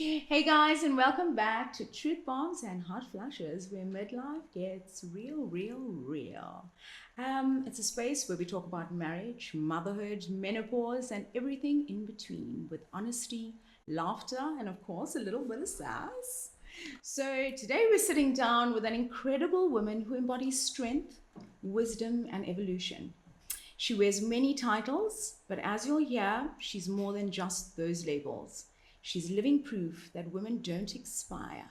Hey guys, and welcome back to Truth Bombs and Hot Flushes, where midlife gets real, real, real. It's a space where we talk about marriage, motherhood, menopause, and everything in between with honesty, laughter, and of course, a little bit of sass. So, today we're sitting down with an incredible woman who embodies strength, wisdom, and evolution. She wears many titles, but as you'll hear, she's more than just those labels. She's living proof that women don't expire.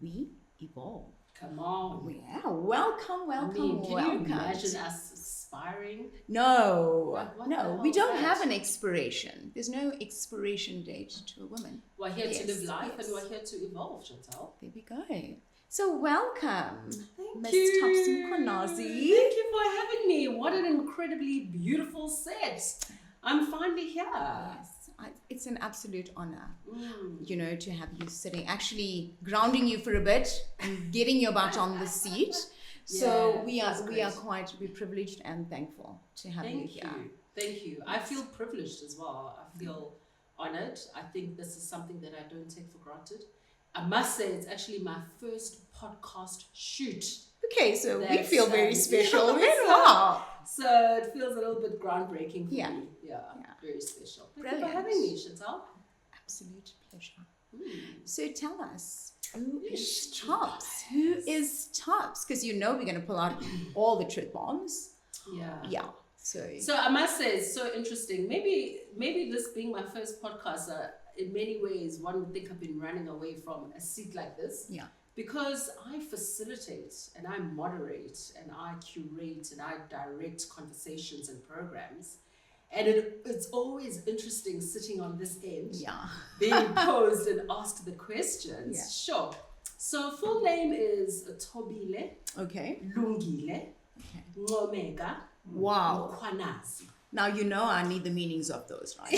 We evolve. Come on. Yeah, welcome, welcome, Can welcome. you imagine us aspiring? No, What no, the we hell don't is have that? an expiration. There's no expiration date to a woman. We're here to live Yes, life yes. and we're here to evolve, Chantal. There we go. So welcome, Thank Miss you. Tops Mkhwanazi. Thank you for having me. What an incredibly beautiful set. I'm finally here. Yes, it's an absolute honor. Mm. To have you sitting, actually grounding you for a bit and getting your butt on the seat. So Yeah, we're privileged and thankful to have you Thank here. you. Thank you. I feel privileged as well. I feel honored. I think this is something that I don't take for granted. I must say it's actually my first podcast shoot. Okay, so we That's, feel very special. yeah, Wow. So it feels a little bit groundbreaking for Yeah. me. Yeah, Yeah. very special. Thank you Brilliant. for having me, Chantal. Absolute pleasure. Mm. So tell us, who is Yes. Tops? Who is Tops? Because we're going to pull out all the truth bombs. Yeah. Yeah. So So I must say it's so interesting. Maybe this being my first podcast, in many ways, one would think I've been running away from a seat like this. yeah. Because I facilitate and I moderate and I curate and I direct conversations and programs. And it's always interesting sitting on this end, Yeah. being posed and asked the questions. Yeah. Sure. So full name is Thobile Okay. Lungile Okay. Ngomega Wow. Mkhwanazi. Now I need the meanings of those, right?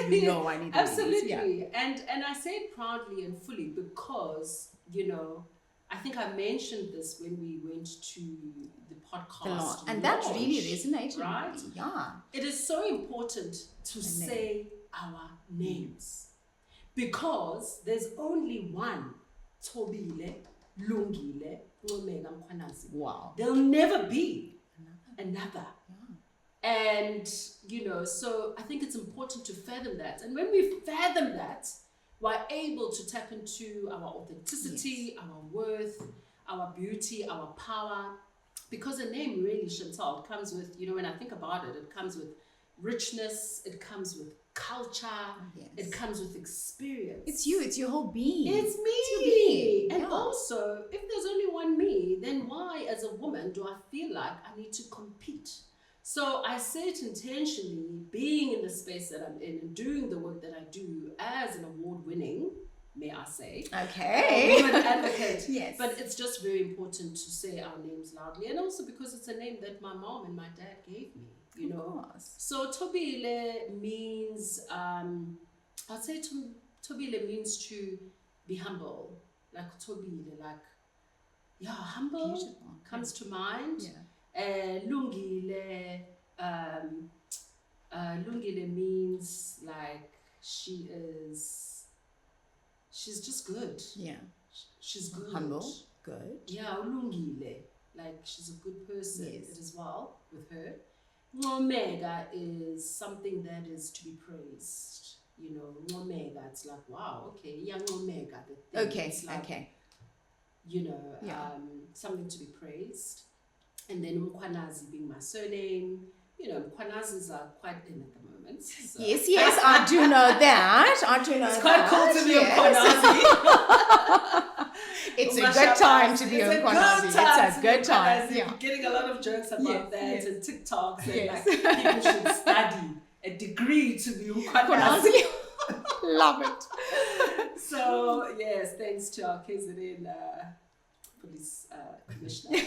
I need the meanings. Absolutely. Yeah. And I say it proudly and fully because, I think I mentioned this when we went to the podcast. And that launch, really resonated. right? With me. Yeah. It is so important to name. say our names because there's only one Thobile Lungile Ngomega Mkhwanazi. Wow. There'll never be another. Yeah. And, so I think it's important to fathom that. And when we fathom that, we're able to tap into our authenticity, our worth, our beauty, our power. Because a name really, Chantal, it comes with, when I think about it, it comes with richness, it comes with culture, Yes. it comes with experience. It's you. It's your whole being. It's me. your being. And Yeah. also, if there's only one me, then why, as a woman, do I feel like I need to compete? So I say it intentionally, being in the space that I'm in and doing the work that I do as an award-winning, may I say, Okay. woman advocate. Yes. But it's just very important to say our names loudly, and also because it's a name that my mom and my dad gave me. Of course. So Thobile means, I'd say Thobile means to be humble, like Thobile, humble Beautiful. comes to mind. Yeah. Lungile, Lungile means like she's just good. Yeah. She's good. Humble. Good. Yeah, Lungile, like she's a good person. Yes. It is well with her. Ngomega is something that is to be praised. Ngomega, it's like, wow, okay, yeah, Ngomega. Okay. It's like, Okay. Yeah. Something to be praised. And then Mkhwanazi being my surname. Mkhwanazis are quite in at the moment. So. Yes, I do know that. It's quite cool to be a Mkhwanazi. It's a good time to be a Mkhwanazi. It's a good time. Mkhwanazi. Yeah. We're getting a lot of jokes about that yes. and TikToks and Yes. people should study a degree to be Mkhwanazi. Mkhwanazi. Love it. So yes, thanks to our KZN police commissioner.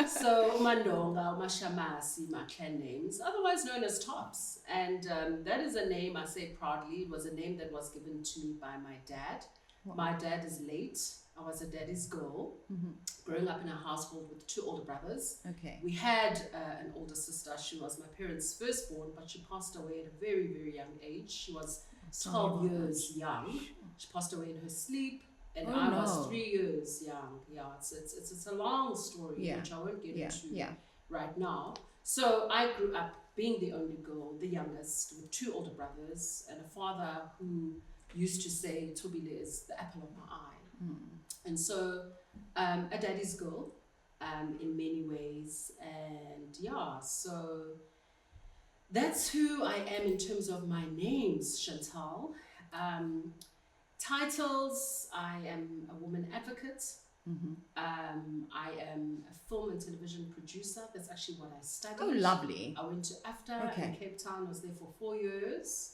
So Umandonga, Umashamasi, my clan names, otherwise known as Tops. And that is a name I say proudly. It was a name that was given to me by my dad. Wow. My dad is late. I was a daddy's girl, Mm-hmm. growing up in a household with 2 older brothers. Okay. We had an older sister. She was my parents' firstborn, but she passed away at a very, very young age. She was 12 years young. She passed away in her sleep, and I was 3 years young. Yeah, it's a long story, which I won't get into right now. So I grew up being the only girl, the youngest, with 2 older brothers, and a father who used to say Thobile is the apple of my eye. Mm. And so a daddy's girl in many ways. And yeah, so that's who I am in terms of my names, Chantal. Titles, I am a woman advocate. Mm-hmm. I am a film and television producer. That's actually what I studied. Oh, lovely. I went to AFTA in Cape Town. I was there for 4 years.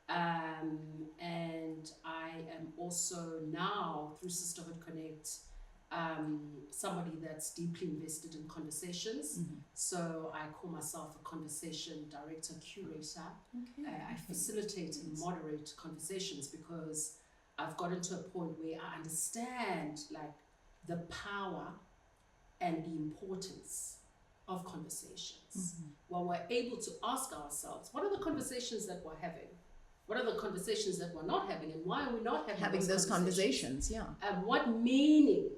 And I am also now, through Sisterhood Connect, somebody that's deeply invested in conversations. Mm-hmm. So I call myself a conversation director, curator. Okay. I facilitate and moderate conversations because I've gotten to a point where I understand like the power and the importance of conversations. Mm-hmm. Well, we're able to ask ourselves, what are the conversations that we're having? What are the conversations that we're not having, and why are we not having those conversations? Yeah. What meaning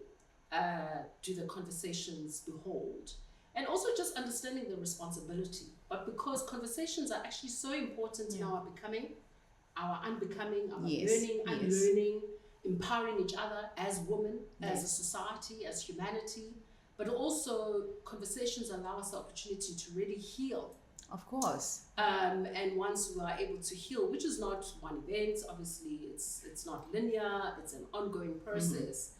do the conversations behold? And also just understanding the responsibility. But because conversations are actually so important in our becoming, our unbecoming, our learning, unlearning, empowering each other as women, as a society, as humanity. But also conversations allow us the opportunity to really heal. Of course. And once we are able to heal, which is not one event, obviously it's not linear, it's an ongoing process.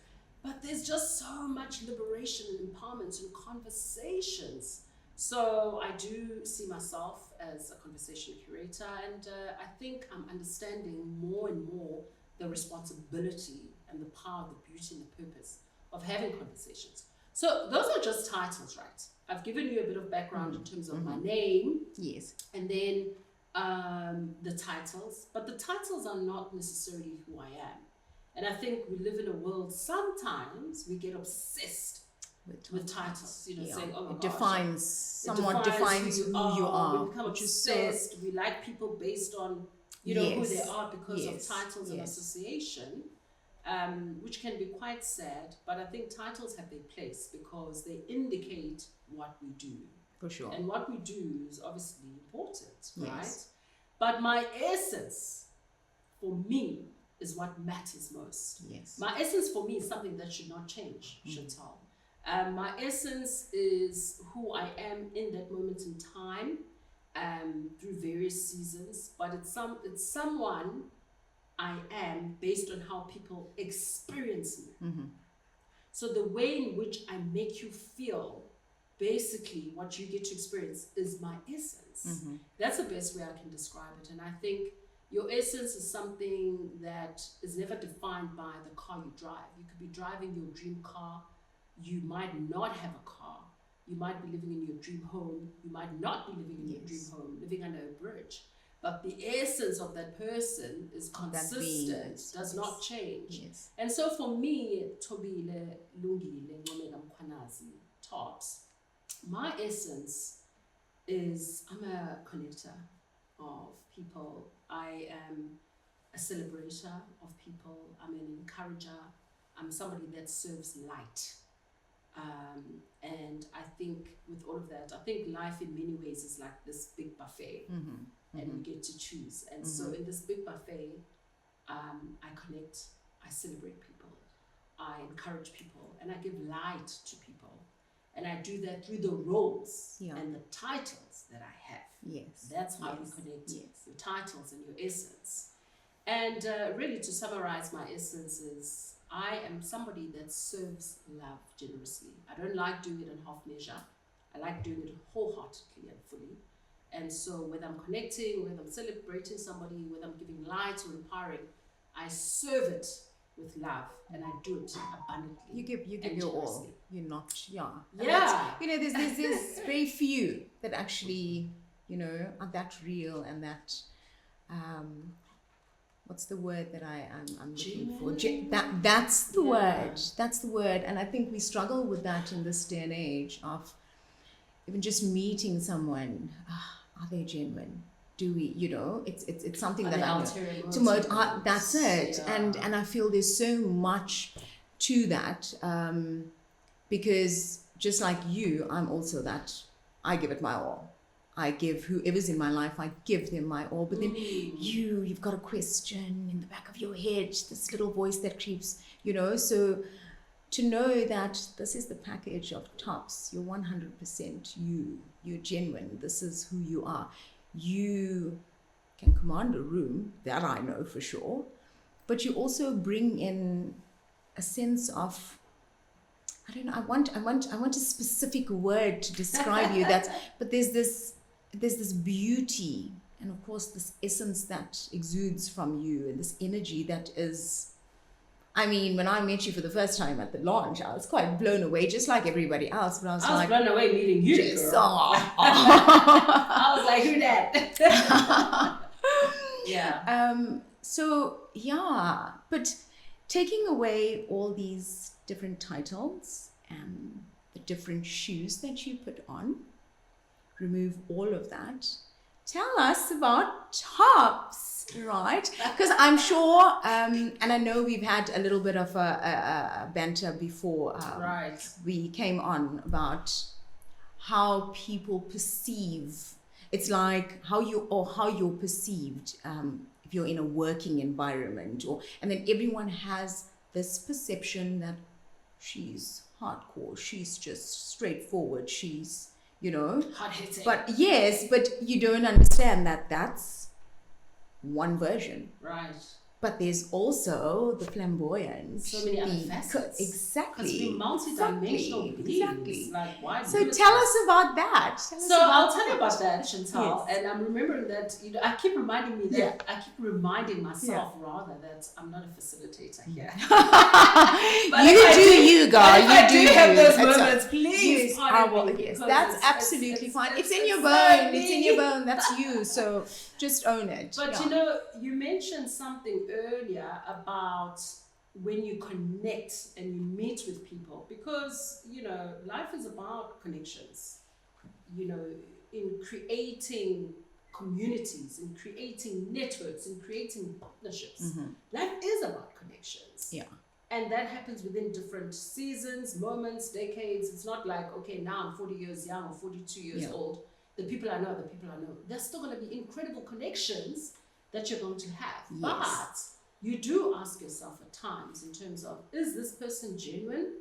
But there's just so much liberation and empowerment in conversations. So I do see myself as a conversation curator, and I think I'm understanding more and more the responsibility and the power, the beauty and the purpose of having conversations. So those are just titles, right? I've given you a bit of background in terms of my name. Yes. And then the titles. But the titles are not necessarily who I am. And I think we live in a world, sometimes we get obsessed with titles. You know, saying, oh my gosh. Someone defines who you are. We become obsessed. We like people based on, you know, who they are because of titles and association. Which can be quite sad, but I think titles have their place because they indicate what we do. For sure. And what we do is obviously important, right? But my essence, for me, is what matters most. Yes. My essence for me is something that should not change, Chantal. My essence is who I am in that moment in time, through various seasons, but it's someone I am based on how people experience me. So the way in which I make you feel, basically what you get to experience is my essence. That's the best way I can describe it. And I think your essence is something that is never defined by the car you drive. You could be driving your dream car. You might not have a car. You might be living in your dream home. You might not be living in your dream home, living under a bridge. But the essence of that person is consistent, does not change. Yes. And so for me, Thobile Mkhwanazi, Tops, my essence is I'm a connector of people. I am a celebrator of people. I'm an encourager. I'm somebody that serves light. And I think with all of that, I think life in many ways is like this big buffet. And we get to choose. And so in this big buffet, I connect, I celebrate people, I encourage people, and I give light to people. And I do that through the roles and the titles that I have. Yes. That's how you connect your titles and your essence. And really to summarize my essence is, I am somebody that serves love generously. I don't like doing it in half measure. I like doing it wholeheartedly and fully. And so whether I'm connecting, whether I'm celebrating somebody, whether I'm giving light or empowering, I serve it with love and I do it abundantly. You give your all. You're not, And yeah. You know, there's very few that actually, you know, are that real and that what's the word that I'm looking for? Genuine? That's the Yeah. word. That's the word. And I think we struggle with that in this day and age of even just meeting someone. Are they genuine? Do we, it's something that I know. That's it. Yeah. And I feel there's so much to that, because just like you, I'm also that. I give it my all. I give whoever's in my life, I give them my all. But then you've got a question in the back of your head, this little voice that creeps, so to know that this is the package of tops, you're 100% you're genuine, this is who you are. You can command a room, that I know for sure, but you also bring in a sense of, I don't know, I want a specific word to describe you, but there's this beauty, and of course this essence that exudes from you, and this energy that is, I mean, when I met you for the first time at the launch, I was quite blown away, just like everybody else. But I was like, blown away meeting you, just, girl. I was like, who that? Yeah. So yeah, but taking away all these different titles and the different shoes that you put on, remove all of that. Tell us about tops, right? Because I'm sure, and I know we've had a little bit of a banter before Right. we came on about how people perceive. It's like how you're perceived if you're in a working environment, and then everyone has this perception that she's hardcore, she's just straightforward, she's Hard-hitting. but yes, but you don't understand that that's one version. Right. But there's also the flamboyance. So many other facets. Exactly. Because we're multi-dimensional beings. Exactly. Like, why so tell us about that. I'll tell you about that, Chantal. Yes. And I'm remembering that, I keep reminding me that, I keep reminding myself rather that I'm not a facilitator here. You girl. You do have those That's moments, please. Yes, that's absolutely fine. It's in your bone. It's in your bone. That's you. So just own it. But you mentioned something earlier about when you connect and you meet with people, because life is about connections, in creating communities, in creating networks, in creating partnerships. Life is about connections, and that happens within different seasons, moments, decades. It's not like, okay, now I'm 40 years young or 42 years old, the people I know, there's still going to be incredible connections that you're going to have. But you do ask yourself at times in terms of, is this person genuine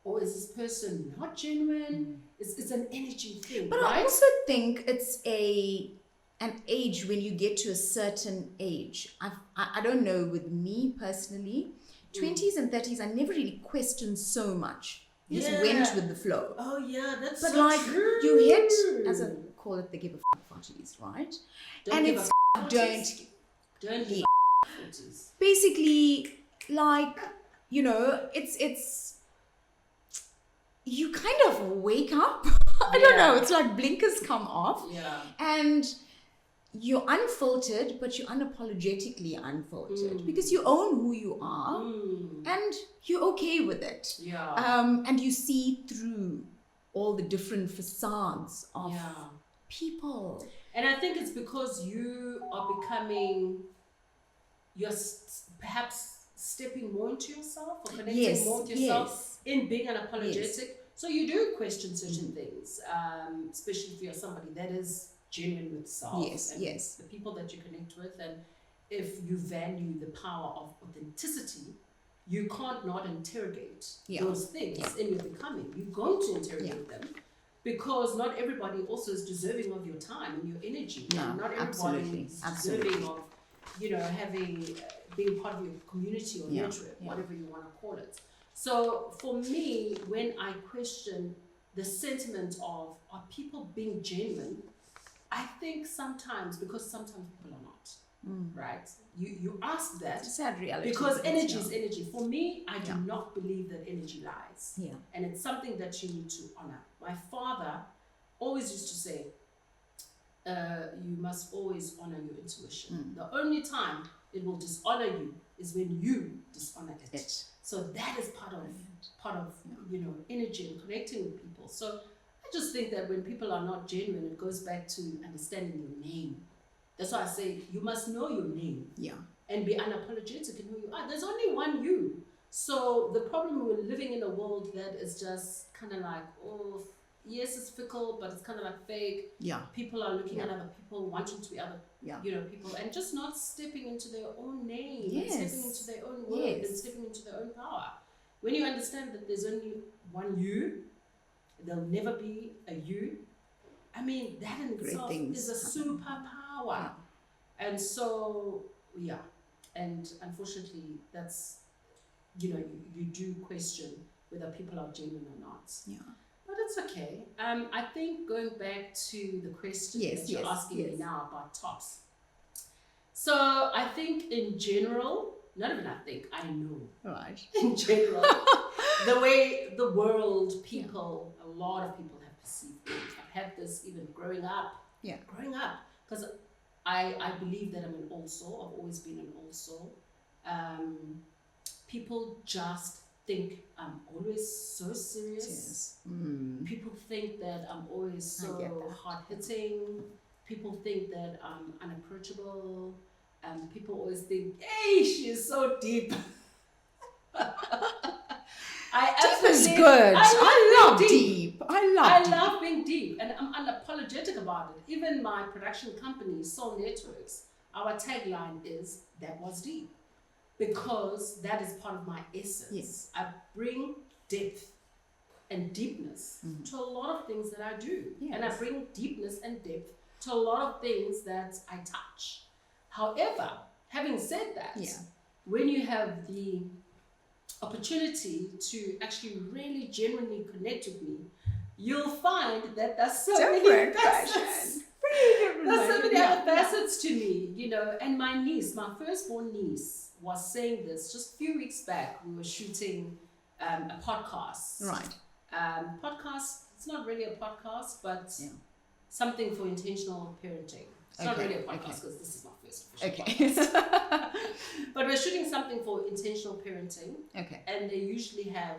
or is this person not genuine? It's an energy thing, but right? I also think it's an age when you get to a certain age. I don't know, with me personally, 20s and 30s, I never really questioned so much. You just went with the flow. Oh yeah, that's but so like true. You hit, as I call it, the give a f parties, right? Don't give it's a f- don't give a f- basically, like, it's you kind of wake up. I don't know, it's like blinkers come off, and you're unfiltered, but you're unapologetically unfiltered because you own who you are and you're okay with it. And you see through all the different facades of people. And I think it's because you are becoming, perhaps stepping more into yourself or connecting more with yourself in being unapologetic. So you do question certain things, especially if you're somebody that is genuine with self and the people that you connect with. And if you value the power of authenticity, you can't not interrogate those things in your becoming. You're going to interrogate them, because not everybody also is deserving of your time and your energy. No, and not everybody is deserving of, having being part of your community or network, whatever you want to call it. So for me, when I question the sentiment of, are people being genuine, I think sometimes, because sometimes people are not, right? You ask that. It's a sad reality. Because energy is energy. For me, I do not believe that energy lies. And it's something that you need to honor. My father always used to say, you must always honor your intuition. The only time it will dishonor you is when you dishonor it. So that is part of energy and connecting with people. So I just think that when people are not genuine, it goes back to understanding your name. That's why I say you must know your name. Yeah. And be unapologetic in who you are. There's only one you. So the problem, we're living in a world that is just kind of like, oh, yes, it's fickle, but it's kind of like fake. Yeah. People are looking at other people, wanting to be other, people, and just not stepping into their own name, and stepping into their own word, and stepping into their own power. When you understand that there's only one you, there'll never be a you. I mean, that in itself is a superpower. Yeah. And so, and unfortunately, that's, you do question whether people are genuine or not. Yeah. But it's okay. I think going back to the question that you're asking me now about tops. So I think in general, not even I think, I know. Right. In general, the way the world, people, a lot of people have perceived it. I've had this even growing up. Yeah. Growing up. Because I believe that I'm an all soul. I've always been an all soul. People just think I'm always so serious. Yes. People think that I'm always so hard-hitting. People think that I'm unapproachable. People always think, hey, she is so deep. Deep is good. I love deep. I love being deep, and I'm unapologetic about it. Even my production company, Soul Networks, our tagline is, that was deep. Because that is part of my essence. Yes. I bring depth and deepness to a lot of things that I do. Yes. And I bring deepness and depth to a lot of things that I touch. However, having said that, when you have the opportunity to actually really genuinely connect with me, you'll find that there's so many facets. There's so many other facets to me, and my niece, my firstborn niece, was saying this just a few weeks back. We were shooting a podcast. Right. Podcast, it's not really a podcast, but something for intentional parenting. It's not really a podcast because this is my first official podcast. But we're shooting something for intentional parenting. Okay. And they usually have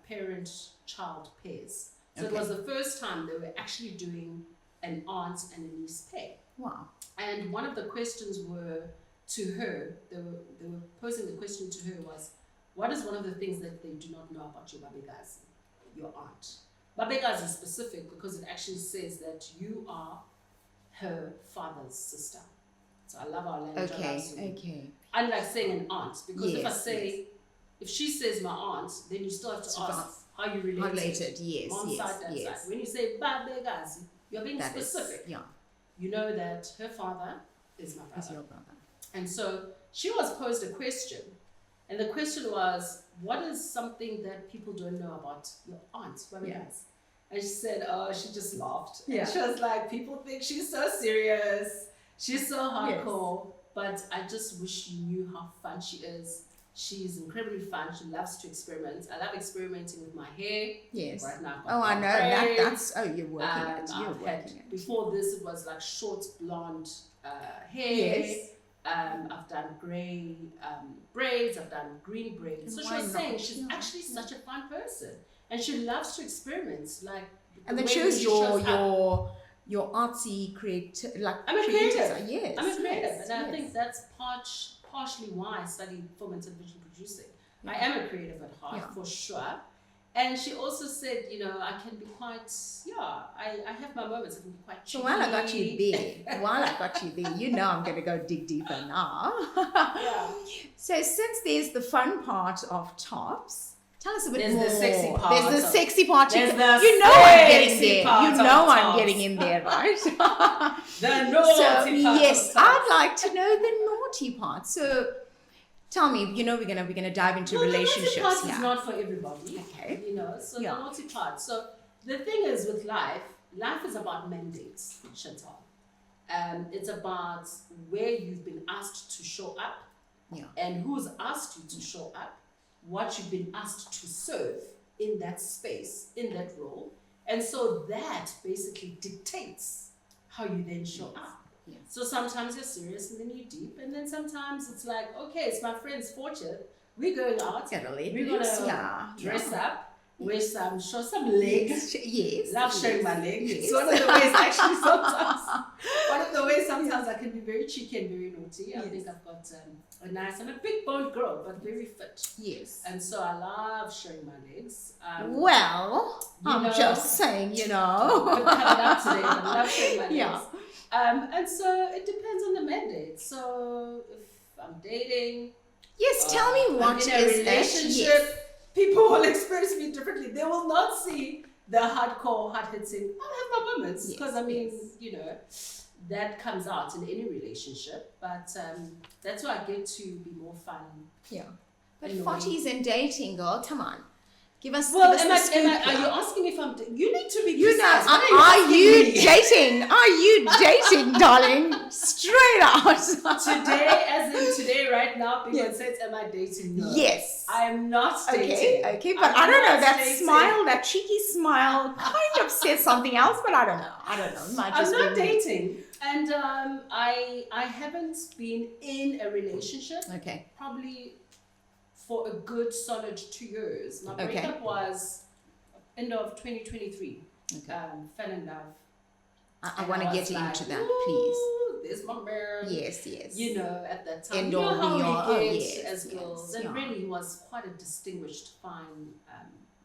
parent-child pairs. So it was the first time they were actually doing an aunt and a niece pair. Wow. And one of the questions were to her, they were posing the question to her was, what is one of the things that they do not know about your babegazi, your aunt? Babegazi is specific because it actually says that you are her father's sister. So I love our language. Okay. Unlike saying an aunt, because if she says my aunt, then you still have to ask how you related. Yes, Mom side, dad side. When you say babegazi, you're being specific. You know that her father is my brother. Is your brother. And so she was posed a question, and the question was, what is something that people don't know about your aunt, babegazi? And she said, she just laughed. And she was like, people think she's so serious, she's so hardcore, but I just wish you knew how fun she is. She's incredibly fun. She loves to experiment. I love experimenting with my hair. Yes. Right now. I know. That's you're working it. You're working it. Before this, it was like short blonde hair. Yes. I've done grey braids. I've done green braids. So she was saying she's actually such a fun person, and she loves to experiment. Like, and then shows your artsy creative. Like, I'm a creative. Yes. I'm a creative, and I think that's partially why I studied film and television producing. I am a creative at heart, for sure. And she also said, I can be quite, I have my moments. I can be quite cheeky. So while I got you there, I'm going to go dig deeper now. So since there's the fun part of tops, tell us a bit more. There's the sexy part. There's the sexy part. I'm getting there. I'm getting in there, right? The naughty part. Yes, I'd like to know the naughty part. So tell me, we're gonna dive into relationships. The naughty part is not for everybody. Okay. So the naughty part. So the thing is with life is about mandates, Chantal. It's about where you've been asked to show up, and who's asked you to show up, what you've been asked to serve in that space, in that role. And so that basically dictates how you then show up. Yes. So sometimes you're serious and then you're deep, and then sometimes it's like, okay, it's my friend's 40th. We're going out. We're gonna dress up. Wear show some legs. Yes. Love showing my legs. Yes. It's one of the ways actually sometimes. One of the ways sometimes I can be very cheeky and very naughty. I think I've got I'm a big boned girl, but very fit. Yes. And so I love showing my legs. Well, I'm just saying, But coming up today, but I love showing my legs. Yeah. And so it depends on the mandate. So if I'm dating. Yes, tell me what in a is relationship. Yes. People will experience me differently. They will not see the hardcore, hard-hitting. I'll have my moments because that comes out in any relationship. But that's why I get to be more fun. Yeah. But 40s and dating, girl, come on. Give us Well, the scoop. are you asking me if I'm... You need to be You know, precise. are you dating? Are you dating, darling? Straight out. Today, as in today, right now, people say, am I dating? No. Yes. I am not dating. Okay, but I don't know, that smile, that cheeky smile kind of says something else, but I don't know. It might just I'm not be me. dating. And I haven't been in a relationship. Okay. Probably for a good solid 2 years. My Okay. breakup was end of 2023. Okay. Fell in love. I And want to was get like, into that, "Ooh, please. There's my man. Yes. You know, at that time, End you know all how be all. we get Yes, as yes, girls. yeah. And really, he was quite a distinguished, fine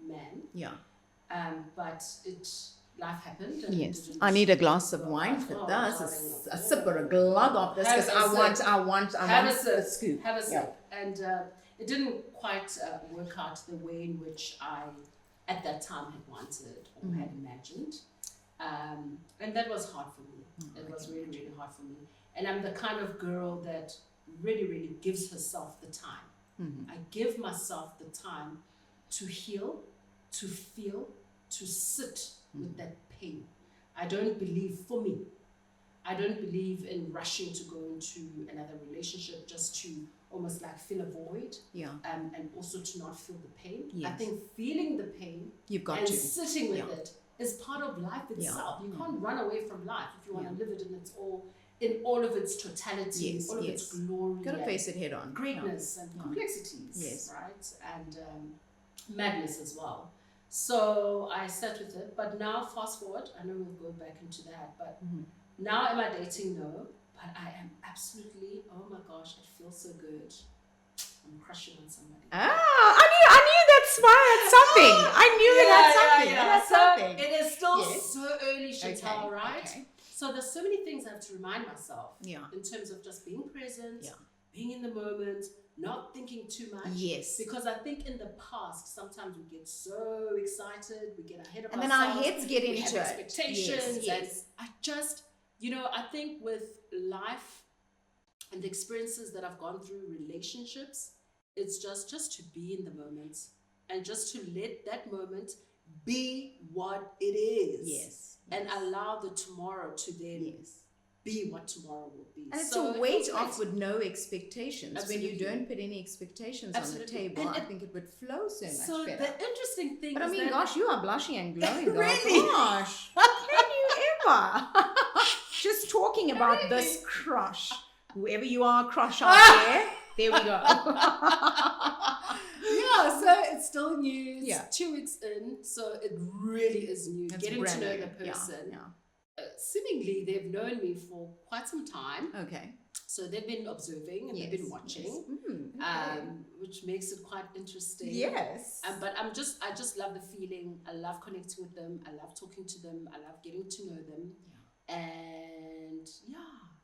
man. Yeah. But life happened. And Yes. it didn't I need a glass of work wine out. for Oh, this. darling, A sip or a glug of this because I want Have a the sip. scoop. Have a sip. Yeah. And it didn't quite work out the way in which I, at that time, had wanted or had imagined. And that was hard for me. It was really, really hard for me. And I'm the kind of girl that really, really gives herself the time. Mm-hmm. I give myself the time to heal, to feel, to sit with that pain. I don't believe, for me, I don't believe in rushing to go into another relationship just to almost like fill a void. Yeah. And also to not feel the pain. Yes. I think feeling the pain You've got and to. sitting with it is part of life itself. You can't run away from life if you want to live it in all of its totality, all of its glory. Got to face it head on. Greatness and complexities, Yes. right? And madness as well. So I sat with it, but now fast forward, I know we'll go back into that, but now am I dating? No, but I am absolutely, oh my gosh, it feels so good. I'm crushing on somebody. Ah, I knew that smile had something. I knew it had something. Yeah. It had So something. it is still Yes. so early, Chantal, right? Okay. So there's so many things I have to remind myself Yeah. in terms of just being present, Yeah. being in the moment, not thinking too much. Yes. Because I think in the past, sometimes we get so excited, we get ahead of And then ourselves. our heads get we into have it. expectations. Yes. And I just, I think with life and the experiences that I've gone through, relationships, it's just to be in the moment and just to let that moment be what it is. Yes. And allow the tomorrow to then be what tomorrow will be. And it's So a weight feels off great. with no expectations. Absolutely. When you don't put any expectations on the Absolutely. table, And I think it would flow so much So better. the interesting thing But I is mean, that gosh, you are blushing and glowing, girl. Really? Gosh, can you ever? Just talking about Really? this crush. Whoever you are, crush out there we go. yeah, so it's still new. It's Yeah. 2 weeks in, so it really is new. It's Getting to brand know new. the person. Yeah. Seemingly, they've known me for quite some time, Okay. so they've been observing and they've been watching, Okay. which makes it quite interesting. Yes. But I just love the feeling. I love connecting with them. I love talking to them. I love getting to know them. And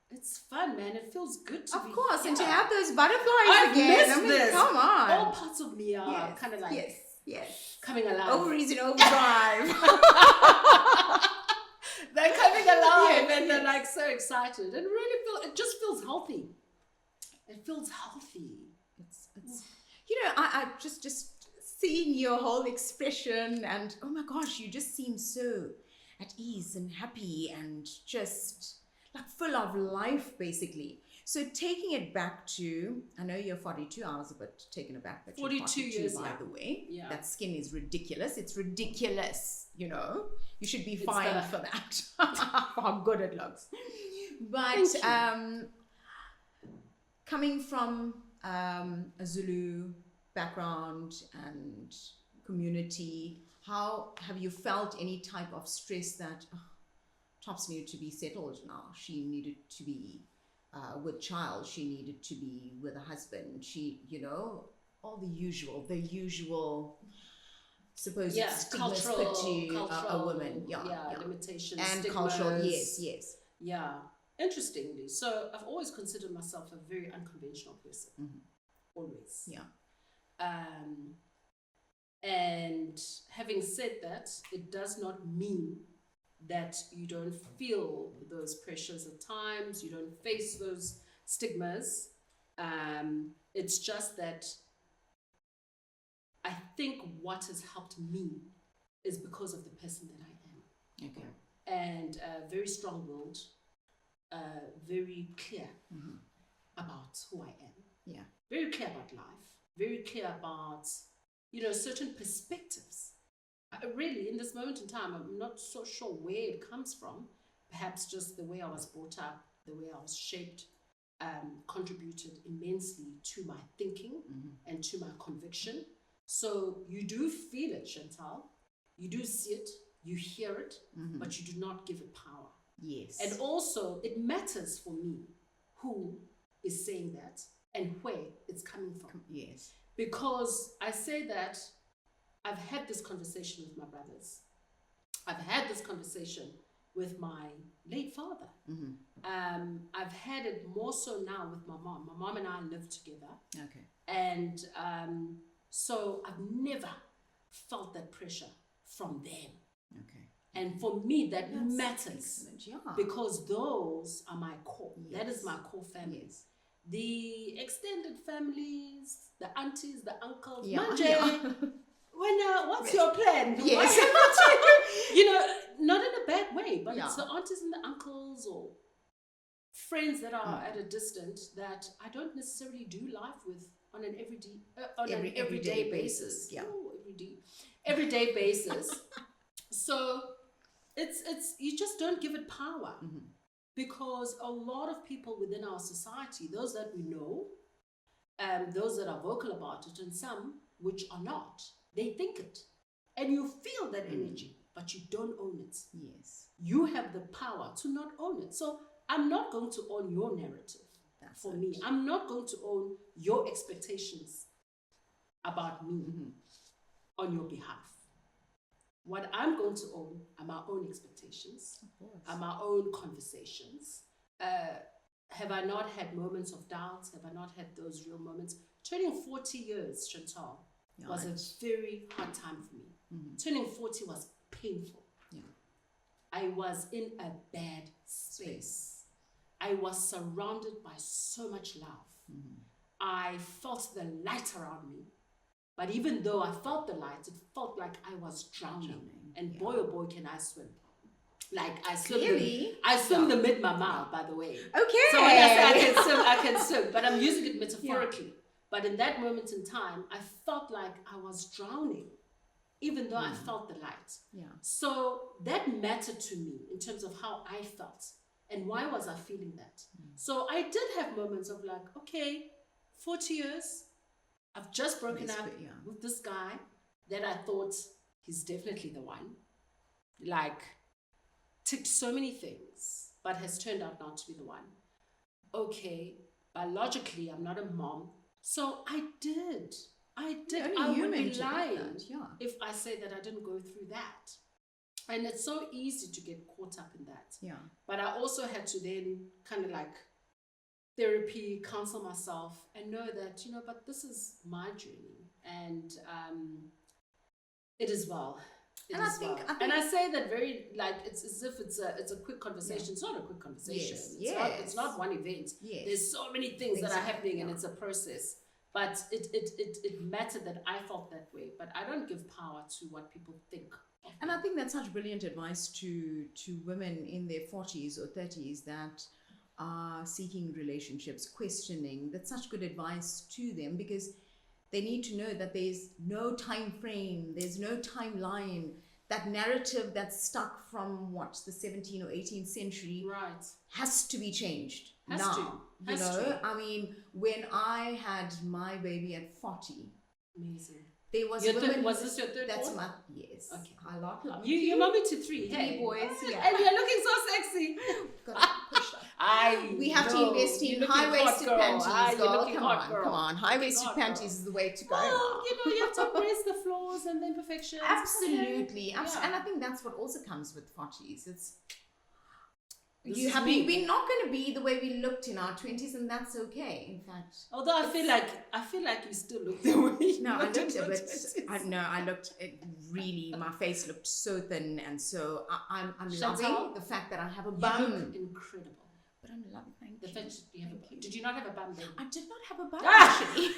it's fun, man. It feels good to be Of course, and to here. have those butterflies I've again. missed I mean, this. come on. All parts of me are kind of like yes. coming alive. Ovaries in overdrive. They're coming alive, Yes, and they're like so excited, and really it just feels healthy. It feels healthy. It's I just seeing your whole expression, and oh my gosh, you just seem so at ease and happy and just like full of life, basically. So taking it back to, I know you're 42, I was a bit taken aback that you're 42 years, by the way. Yeah. That skin is ridiculous. It's ridiculous, you should be It's fined the- for that, for how good it looks. But Thank you. coming from a Zulu background and community, how have you felt any type of stress that Tops needed to be settled now? She needed to be with child. She needed to be with a husband. She, all the usual supposed stigmas put to a woman. Yeah. Limitations, And stigmas. cultural, yes. Yeah. Interestingly, so I've always considered myself a very unconventional person. Mm-hmm. Always. Yeah. And having said that, it does not mean that you don't feel those pressures at times, you don't face those stigmas. It's just that I think what has helped me is because of the person that I am. Okay. And very strong-willed, very clear about who I am. Yeah. Very clear about life, very clear about, certain perspectives. Really, in this moment in time, I'm not so sure where it comes from. Perhaps just the way I was brought up, the way I was shaped, contributed immensely to my thinking and to my conviction. So you do feel it, Chantal. You do see it, you hear it, but you do not give it power. Yes. And also, it matters for me who is saying that and where it's coming from. Yes. Because I say that I've had this conversation with my brothers. I've had this conversation with my late father. I've had it more so now with my mom. My mom and I live together. Okay. And so I've never felt that pressure from them. Okay. And for me, that That's matters. Yeah. Because those are my core. Yes. That is my core family. Yes. The extended families, the aunties, the uncles, Yeah. Manje, what's your plan? Yes. Not in a bad way, but Yeah. it's the aunties and the uncles or friends that are at a distance that I don't necessarily do life with on an everyday basis. Yeah. Oh, everyday basis. So it's you just don't give it power. Because a lot of people within our society, those that we know, those that are vocal about it, and some which are not, they think it. And you feel that energy, but you don't own it. Yes. You have the power to not own it. So I'm not going to own your narrative. That's for it. me. I'm not going to own your expectations about me on your behalf. What I'm going to own are my own expectations, are my own conversations. Have I not had moments of doubt? Have I not had those real moments? Turning 40 years, Chantal, was a very hard time for me. Turning 40 was painful. Yeah. I was in a bad space. I was surrounded by so much love. I felt the light around me. But even though I felt the light, it felt like I was drowning. And boy, oh boy, can I swim. Like I swim the mid-mama, by the way. Okay. So when I say I can swim, but I'm using it metaphorically. Yeah. But in that moment in time, I felt like I was drowning, even though I felt the light. Yeah. So that mattered to me in terms of how I felt and why was I feeling that. So I did have moments of like, okay, 40 years, I've just broken up with this guy that I thought he's definitely the one. Like, ticked so many things, but has turned out not to be the one. Okay, biologically, I'm not a mom. So I did. I would be lying if I say that I didn't go through that. And it's so easy to get caught up in that. Yeah. But I also had to then kind of like therapy, counsel myself, and know that, but this is my journey, and it is well. And I say that very like it's as if it's a quick conversation. It's not a quick conversation. It's not one event. There's so many things that are happening, and it's a process. But it mattered that I felt that way. But I don't give power to what people think. And I think that's such brilliant advice to women in their 40s or 30s that are seeking relationships, questioning. That's such good advice to them, because they need to know that there's no time frame, there's no timeline that narrative that's stuck from what, the 17th or 18th century, Right. has to be changed Has now. to. You Has know, to. I mean, when I had my baby at 40, Amazing. there was Your women. third, was this your third That's born? my, yes. Okay. I love You're mommy to 3, three hey? boys, yeah. And you're looking so sexy. Gotta push that. We have to invest in high-waisted panties, girl. Come on. High-waisted panties is the way to go. Well, you have to embrace the flaws and the imperfections. Absolutely. Okay. And I think that's what also comes with 40s. It's This you is have me. we're not going to be the way we looked in our 20s, and that's okay. In fact, Although I feel like you still look the way you no, I looked in looked a your bit. 20s. I looked it really. My face looked so thin, and so I'm Chantal, loving the fact that I have a You bum. look incredible. But I'm loving. Thank The you. fact that you have a Thank bum. you. Did you not have a bum then? I did not have a bum Ah! actually.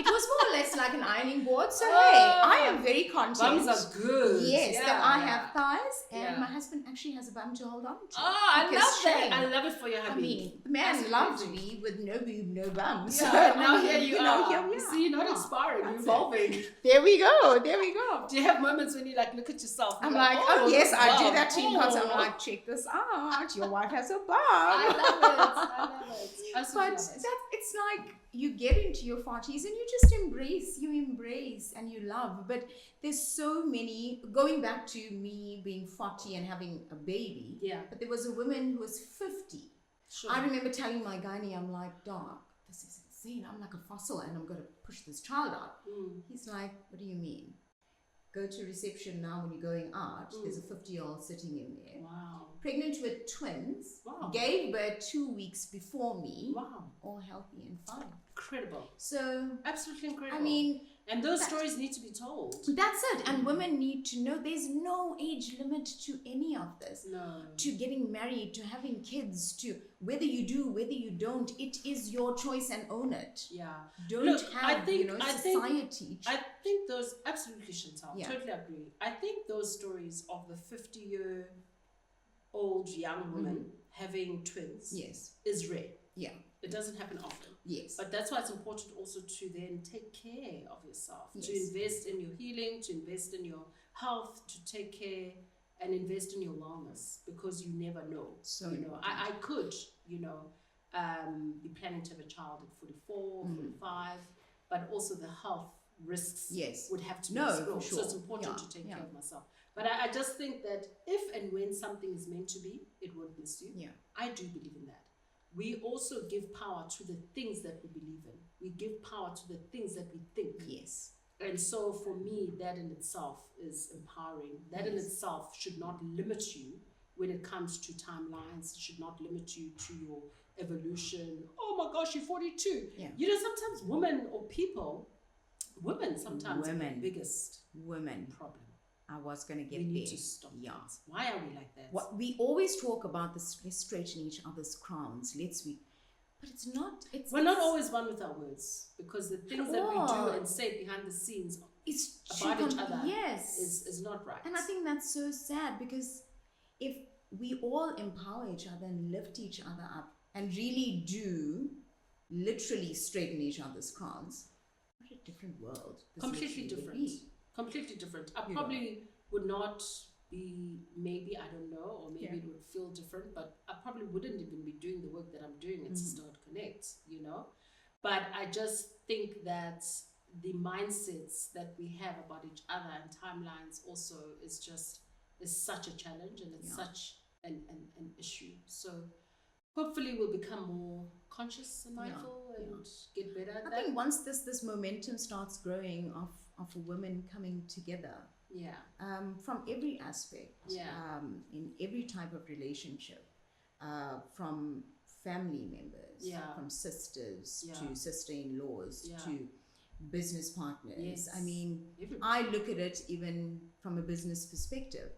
It was more or less like an ironing board. So hey, I am very content. Bums are good. Yes, Yeah, that I yeah. have thighs, and Yeah. my husband actually has a bum to hold on to. Oh, I Because love that. shame. I love it for your I hubby. mean, the man That's loved amazing. me with no boob, no bum. Yeah, So now I mean, here you know, are. here we are. See, you're not Yeah, inspiring, you're that's evolving. it. There we go. There we go. Do you have moments when you like look at yourself? I'm you're like, oh yes, look, I do wow. that too. Because I'm Oh. like, check this out. Your wife has a bum. I love it. I love it. Absolutely But love it. it's like you get into your 40s and you just embrace and you love. But there's so many, going back to me being 40 and having a baby. Yeah. But there was a woman who was 50. Sure. I remember telling my gynae, I'm like, Doc, this is insane. I'm like a fossil and I'm going to push this child out. He's like, what do you mean? Go to reception now when you're going out. There's a 50-year-old sitting in there. Wow. Pregnant with twins. Wow. Gave birth 2 weeks before me. Wow. All healthy and fine. Incredible. So, Absolutely incredible. I mean, and those stories need to be told. that's it. And women need to know there's no age limit to any of this. No. To getting married, to having kids, to whether you do, whether you don't, it is your choice and own it. Yeah. Don't Look, have, society. I think those, absolutely, Chantal, Yeah. totally agree. I think those stories of the 50-year-old young woman having twins Yes. is rare. Yeah. It doesn't happen often. Yes. But that's why it's important also to then take care of yourself, to Yes. invest in your healing, to invest in your health, to take care and invest in your wellness, because you never know. So you know, I could, be planning to have a child at 44, 45, but also the health risks Yes. would have to be No, explored. for So it's sure. important Yeah, to take yeah. care of myself. But I just think that if and when something is meant to be, it won't miss you. Yeah. I do believe in that. We also give power to the things that we believe in. We give power to the things that we think. Yes. And so for me, that in itself is empowering. That in Yes. itself should not limit you when it comes to timelines. It should not limit you to your evolution. Oh my gosh, you're 42. Yeah. You know, sometimes women sometimes are the Women. biggest Women. problem. I was going to get We there. need to stop Yeah. that. Why are we like that? What we always talk about this, let's straighten each other's crowns. But it's not. We're not always one with our words, because the things that we do Oh. and say behind the scenes It's about each other Yes. is not right. And I think that's so sad, because if we all empower each other and lift each other up and really do literally straighten each other's crowns, what a different world. This completely literally would different. be. Completely different. I You probably would not be, maybe, I don't know, or maybe Yeah. it would feel different, but I probably wouldn't even be doing the work that I'm doing at Sisterhood Connect, But I just think that the mindsets that we have about each other and timelines also is such a challenge, and it's such an issue. So hopefully we'll become more conscious and mindful and get better at I that. think once this momentum starts growing of women coming together, Yeah. from every aspect, Yeah. in every type of relationship, from family members, Yeah. from sisters Yeah. to sister-in-laws Yeah. to business partners. Yes. I mean, Everybody. I look at it even from a business perspective.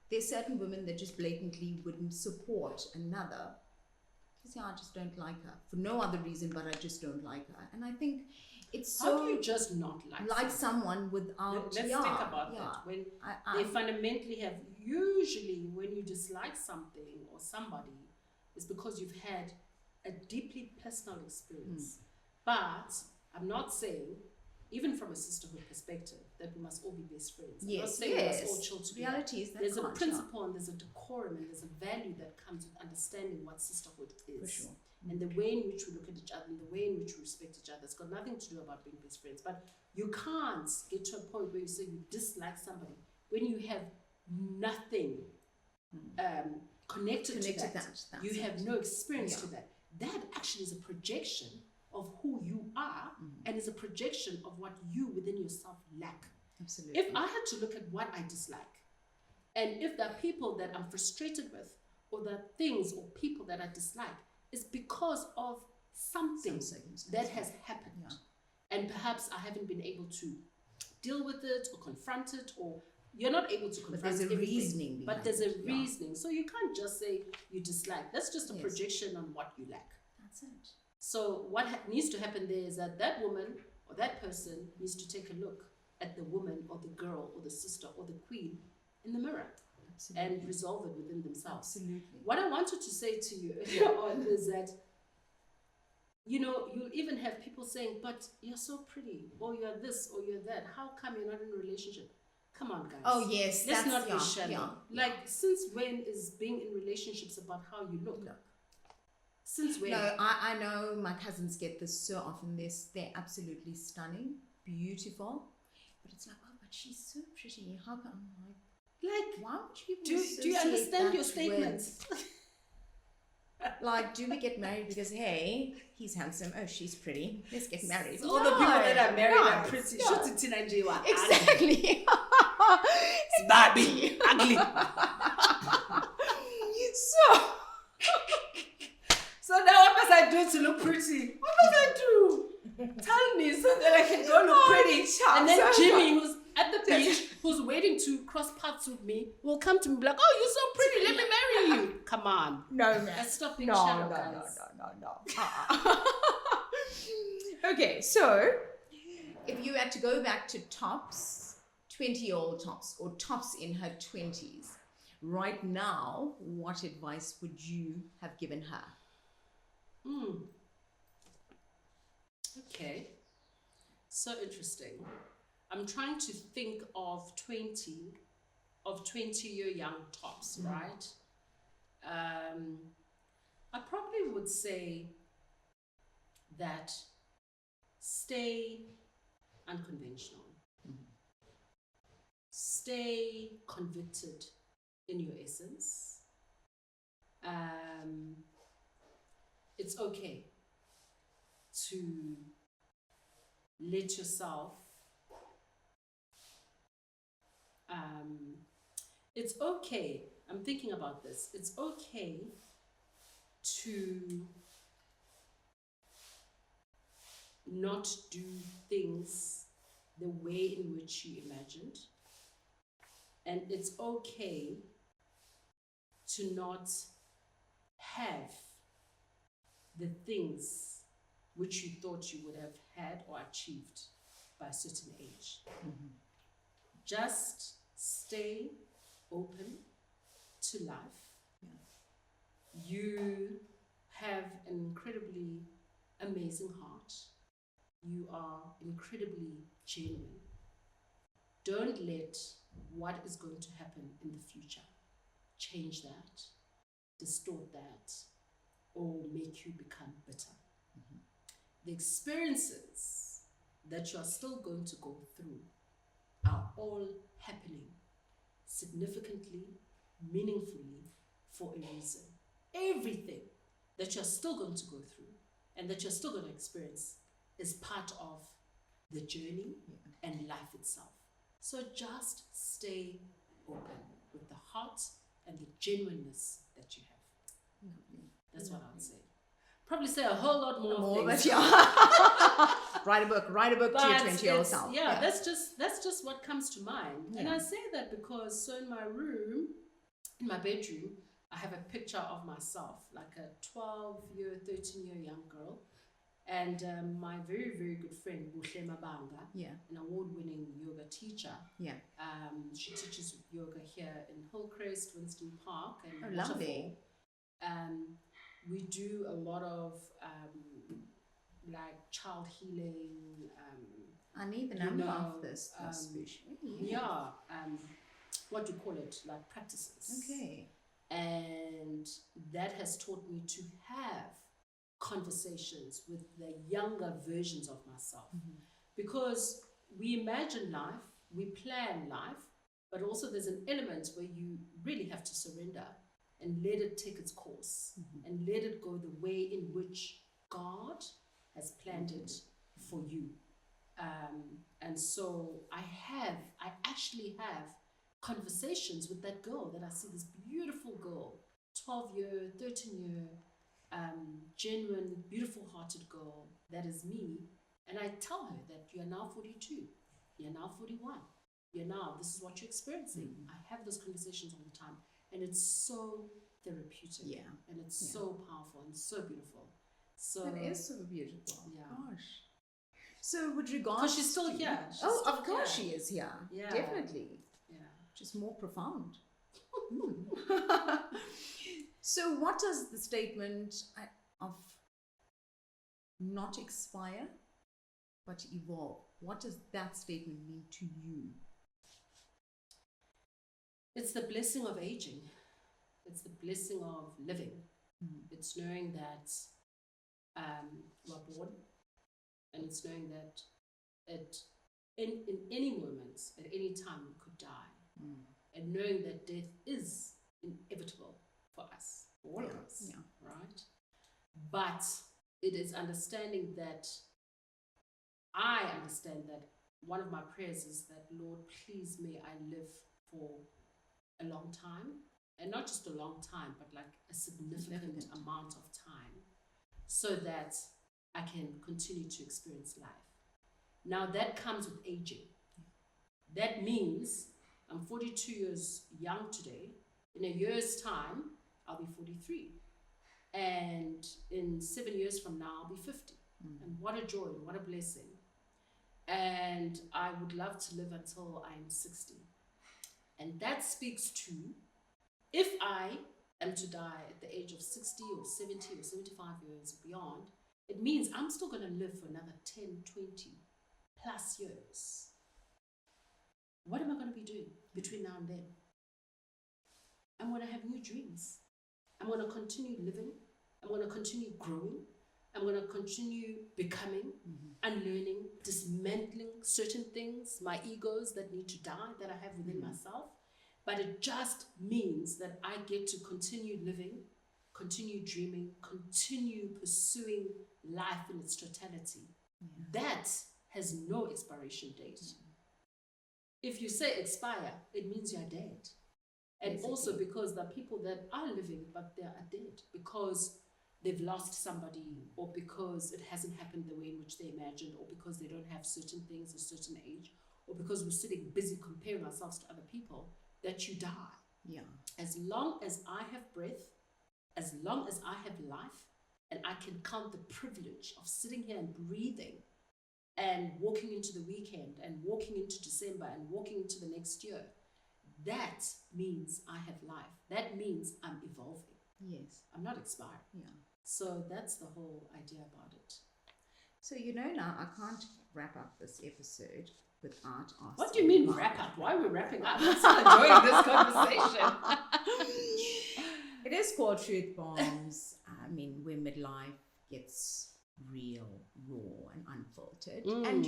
There's certain women that just blatantly wouldn't support another because I just don't like her for no other reason, but I just don't like her. And I think it's How so do you just not like someone without. Let's think about that. When they I fundamentally have, usually when you dislike something or somebody, it's because you've had a deeply personal experience. But I'm not saying even from a sisterhood perspective, that we must all be best friends. I'm not Yes, saying we must all chill together. reality is that There's a can't, principle and there's a decorum and there's a value that comes with understanding what sisterhood is. for sure. And the way in which we look at each other and the way in which we respect each other. It's got nothing to do about being best friends. But you can't get to a point where you say you dislike somebody when you have nothing connected to that. You have no experience to that. That actually is a projection of who you are and is a projection of what you within yourself lack. Absolutely. If I had to look at what I dislike, and if there are people that I'm frustrated with, or there are things or people that I dislike, it's because of something that has happened. Yeah. And perhaps I haven't been able to deal with it or confront it, or you're not able to confront it. But there's a reasoning. But there's a reasoning. So you can't just say you dislike. That's just a projection on what you lack. That's it. So what needs to happen there is that that woman or that person needs to take a look at the woman or the girl or the sister or the queen in the mirror. Absolutely. And resolve it within themselves. Absolutely. What I wanted to say to you earlier on is that, you know, you'll even have people saying, but you're so pretty, or you're this, or you're that. How come you're not in a relationship? Come on, guys. Oh, yes. Let's not be shallow. Like, since when is being in relationships about how you look? Since when? No, I know my cousins get this so often. They're absolutely stunning, beautiful. But it's like, oh, but she's so pretty. How come? Like, why would you do you understand your statements? Like, do we get married because, hey, he's handsome, oh, she's pretty, let's get married? So all the people that are married are pretty. Exactly. It's Barbie, ugly. So now what must I do to look pretty? What must I do? Tell me so that I can go look pretty. And then Jimmy, who's at the beach, who's waiting to cross paths with me, will come to me and be like, oh, you're so pretty, let me marry you. Come on. No, man. Let's stop being shallow, guys. No. Okay, so if you had to go back to Tops, 20-year-old Tops, or Tops in her 20s, right now, what advice would you have given her? Okay. So interesting. I'm trying to think of 20-year young Tops, right? I probably would say that stay unconventional. Stay convicted in your essence. It's okay to let yourself it's okay, I'm thinking about this, it's okay to not do things the way in which you imagined, and it's okay to not have the things which you thought you would have had or achieved by a certain age. Just stay open to life. You have an incredibly amazing heart. You are incredibly genuine. Don't let what is going to happen in the future change that, distort that, or make you become bitter. The experiences that you are still going to go through are all happening significantly, meaningfully, for a reason. Everything that you're still going to go through and that you're still going to experience is part of the journey and life itself. So just stay open with the heart and the genuineness that you have. That's what I would say. Probably say a whole lot more things. Write a book to your 20-year-old self. That's just what comes to mind. And I say that because so in my room, in my bedroom, I have a picture of myself, like a 12-year, 13-year young girl. And my very, very good friend, Buhle Mabanga, an award-winning yoga teacher. She teaches yoga here in Hillcrest, Winston Park, and lovely. We do a lot of like child healing, I need the you number know, of this bush. yeah, what do you call it? Like practices. Okay. And that has taught me to have conversations with the younger versions of myself. Because we imagine life, we plan life, but also there's an element where you really have to surrender and let it take its course and let it go the way in which God has planned it for you. And so I actually have conversations with that girl that I see, this beautiful girl, 12-year, 13-year, genuine, beautiful hearted girl that is me. And I tell her that you're now 42, you're now 41, this is what you're experiencing. I have those conversations all the time. And it's so therapeutic. Yeah. And it's so powerful and so beautiful. So That is so beautiful. Yeah. Gosh. So with regards, because she's still here. Of course she is here. Yeah. Definitely. Yeah. Just more profound. So what does the statement of not expire but evolve, what does that statement mean to you? It's the blessing of aging. It's the blessing of living. It's knowing that we're born, and it's knowing that in any moment, at any time, we could die. And knowing that death is inevitable for us, for all of us, right? But it is understanding that, I understand that one of my prayers is that, Lord, please may I live for a long time, and not just a long time, but like a significant amount of time, so that I can continue to experience life. Now that comes with aging. That means I'm 42 years young today. In a year's time, I'll be 43. And in 7 years from now, I'll be 50. And what a joy, what a blessing. And I would love to live until I'm 60. And that speaks to, if I am to die at the age of 60 or 70 or 75 years beyond, it means I'm still going to live for another 10, 20 plus years. What am I going to be doing between now and then? I'm going to have new dreams. I'm going to continue living. I'm going to continue growing. I'm going to continue becoming, unlearning, dismantling certain things, my egos that need to die, that I have within myself. But it just means that I get to continue living, continue dreaming, continue pursuing life in its totality. That has no expiration date. If you say expire, it means you're dead. And also because there are people that are living, but they are dead because they've lost somebody, or because it hasn't happened the way in which they imagined, or because they don't have certain things at a certain age, or because we're sitting busy comparing ourselves to other people, that you die. Yeah. As long as I have breath, as long as I have life, and I can count the privilege of sitting here and breathing and walking into the weekend and walking into December and walking into the next year, that means I have life. That means I'm evolving. Yes. I'm not expired. Yeah. So that's the whole idea about it. So now I can't wrap up this episode without asking. What do you mean wrap up? Why are we wrapping up? I'm still enjoying this conversation. It is called Truth Bombs. I mean, where midlife gets real, raw, and unfiltered. And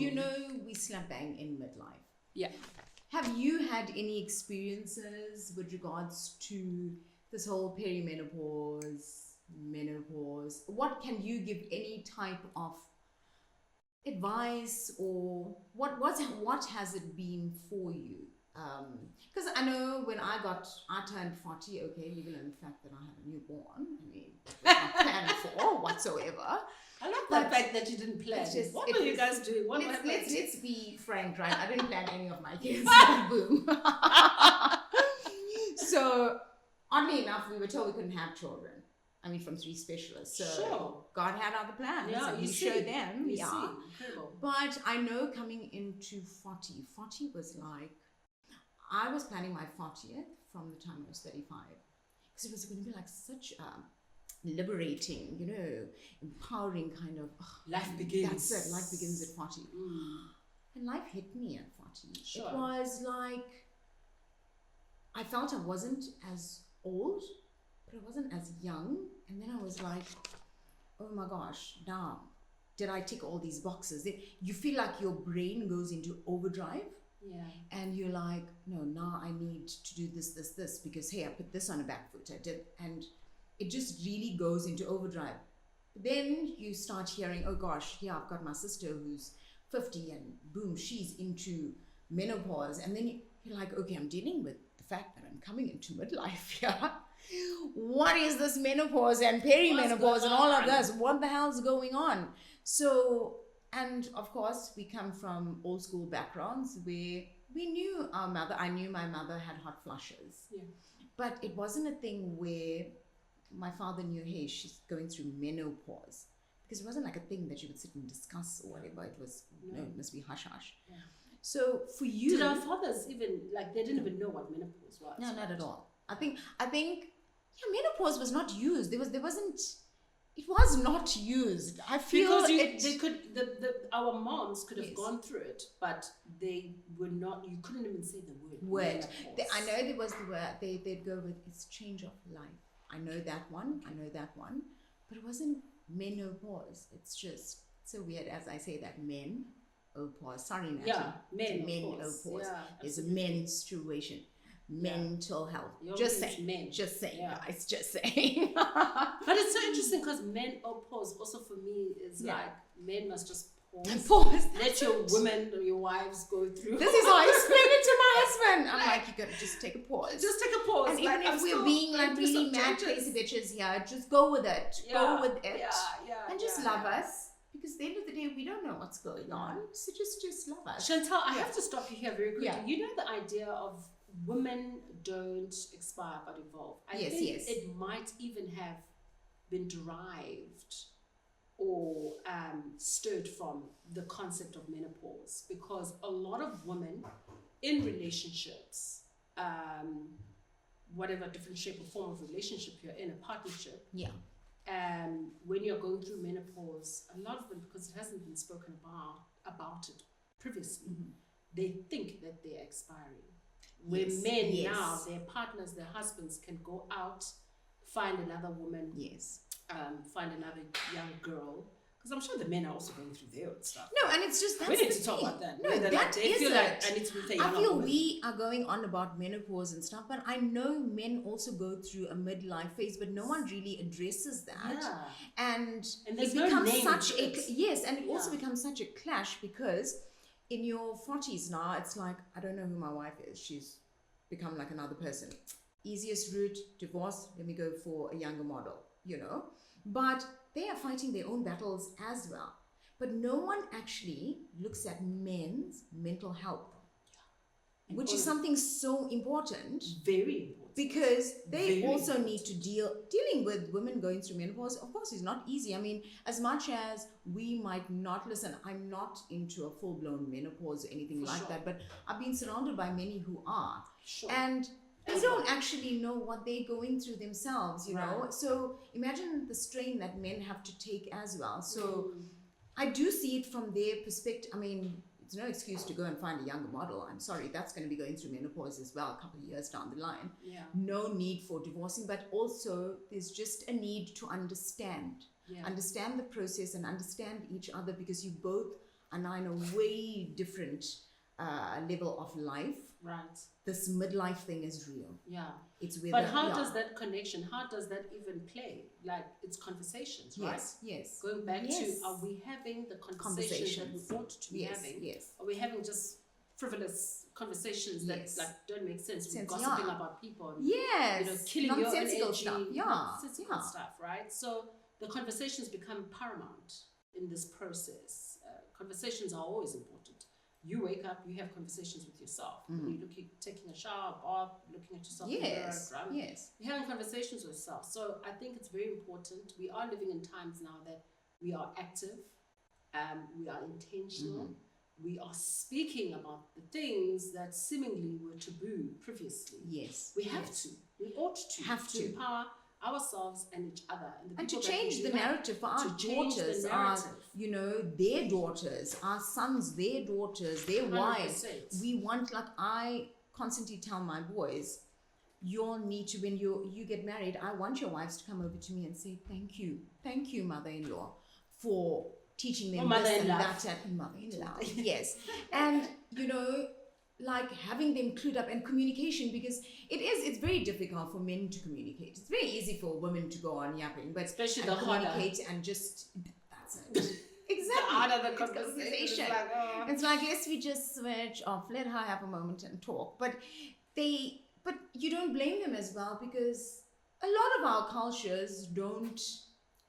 we slap bang in midlife. Yeah. Have you had any experiences with regards to this whole perimenopause, menopause? What can you give any type of advice, or what has it been for you? Because I know when I turned 40, okay, leaving in the fact that I had a newborn, I mean, that was not planned for whatsoever. I love the fact that you didn't plan. What were you guys doing? Let's be frank, right? I didn't plan any of my kids. Boom. So, oddly enough, we were told we couldn't have children. I mean, from 3 specialists. So sure. God had other plans. Yeah, and you He see. showed them. You Yeah. see. Incredible. But I know coming into 40 was like, I was planning my 40th from the time I was 35. Because it was going to be like such a liberating, empowering kind of... life begins. That's it. Life begins at 40. And life hit me at 40. Sure. It was like, I felt I wasn't as old, but I wasn't as young. And then I was like, oh my gosh, now, did I tick all these boxes? You feel like your brain goes into overdrive. Yeah. And you're like, no, now I need to do this, because hey, I put this on a back foot. I did, and it just really goes into overdrive. Then you start hearing, oh gosh, yeah, I've got my sister who's 50 and boom, she's into menopause. And then you're like, okay, I'm dealing with the fact that I'm coming into midlife. Yeah. What is this menopause and perimenopause and all of this? What the hell's going on? So, and of course, we come from old school backgrounds where we knew our mother. I knew my mother had hot flushes. Yeah. But it wasn't a thing where my father knew, hey, she's going through menopause. Because it wasn't like a thing that you would sit and discuss or whatever. It was, no, it must be hush hush. Yeah. So for you... Did our fathers even, like, they didn't even know what menopause was? No, not at all. I think, yeah, menopause was not used. It was not used. I feel our moms could have Yes. gone through it, but they were not, you couldn't even say the word. word. menopause. I know there was the word, they'd go with, it's change of life. I know that one, but it wasn't menopause. It's just so weird as I say that menopause. Sorry, Natty. Yeah, menopause. Menopause Yeah, is absolutely. menstruation. Mental health. Yours Just is saying. men. Just saying, Yeah. guys. Just saying. But it's so interesting because menopause also for me is Yeah. like men must just pause. Pause. Let your women or your wives go through. This is how I explain it to my husband. I'm like, you gotta just take a pause. Just take a pause. And even like, if I'm we're still being like going through really some mad, changes. crazy bitches here, just go with it. Go with it. Yeah. And just love us. Because at the end of the day, we don't know what's going on. So just love us. Chantal, I Yeah. have to stop you here very quickly. Yeah. You know the idea of women don't expire but evolve. I Yes, think yes. it might even have been derived or stirred from the concept of menopause, because a lot of women in relationships, whatever different shape or form of relationship you're in, a partnership, Yeah. when you're going through menopause, a lot of them, because it hasn't been spoken about it previously, they think that they're expiring. Where Yes, men yes. now, their partners, their husbands can go out, find another woman, Yes. find another young girl. Because I'm sure the men are also going through their own stuff. No, and it's just that's We need the to talk thing. about that. No, Whether, that like, they is feel it. like I need to be with a I younger feel woman. we are going on about menopause and stuff, but I know men also go through a midlife phase, but no one really addresses that. Yeah. And And there's it no becomes name such to it. yes, and it also Yeah. becomes such a clash because in your 40s now, it's like, I don't know who my wife is. She's become like another person. Easiest route, divorce, let me go for a younger model, you know. But they are fighting their own battles as well. But no one actually looks at men's mental health, And which all is of- something so important. Very important. Because they Very also important. need to dealing with women going through menopause. Of course, is not easy. I mean, as much as we might not listen, I'm not into a full blown menopause or anything For like sure. that. But I've been surrounded by many who are, Sure. and they As don't well. actually know what they're going through themselves. You know, Right. so imagine the strain that men have to take as well. So Mm. I do see it from their perspective. I mean, it's no excuse to go and find a younger model. I'm sorry, that's going to be going through menopause as well a couple of years down the line. Yeah. No need for divorcing, but also there's just a need to understand the process and understand each other, because you both are now in a way different level of life. Right. This midlife thing is real. Yeah. It's with But how does that connection, how does that even play? Like, it's conversations, right? Yes. Going back Yes. to, are we having the conversations that we ought to be Yes, having? yes. Are we having just frivolous conversations that Yes. like don't make sense? We're Sense, gossiping yeah. about people and Yes. killing your Nonsensical energy, stuff. Yeah. nonsensical Yeah. stuff, right? So the conversations become paramount in this process. Conversations are always important. You wake up, you have conversations with yourself. When you're taking a shower, bath, looking at yourself in the mirror, Yes. driving, Yes. you're having conversations with yourself. So I think it's very important. We are living in times now that we are active, we are intentional, we are speaking about the things that seemingly were taboo previously. Yes. We have Yes. to. We ought to. Have to. empower ourselves and each other. And to change the narrative for our daughters, their daughters, our sons, their daughters, their wives. 100%. We want, like I constantly tell my boys, you'll need to, when you get married, I want your wives to come over to me and say, thank you, mother-in-law, for teaching them this and that, and mother-in-law, yes. And, like having them clued up, and communication, because it's very difficult for men to communicate. It's very easy for women to go on yapping, but especially the communicate harder. And just, that's it. Exactly. The harder the conversation. It's like, let's we just switch off, let her have a moment and talk. But you don't blame them as well, because a lot of our cultures don't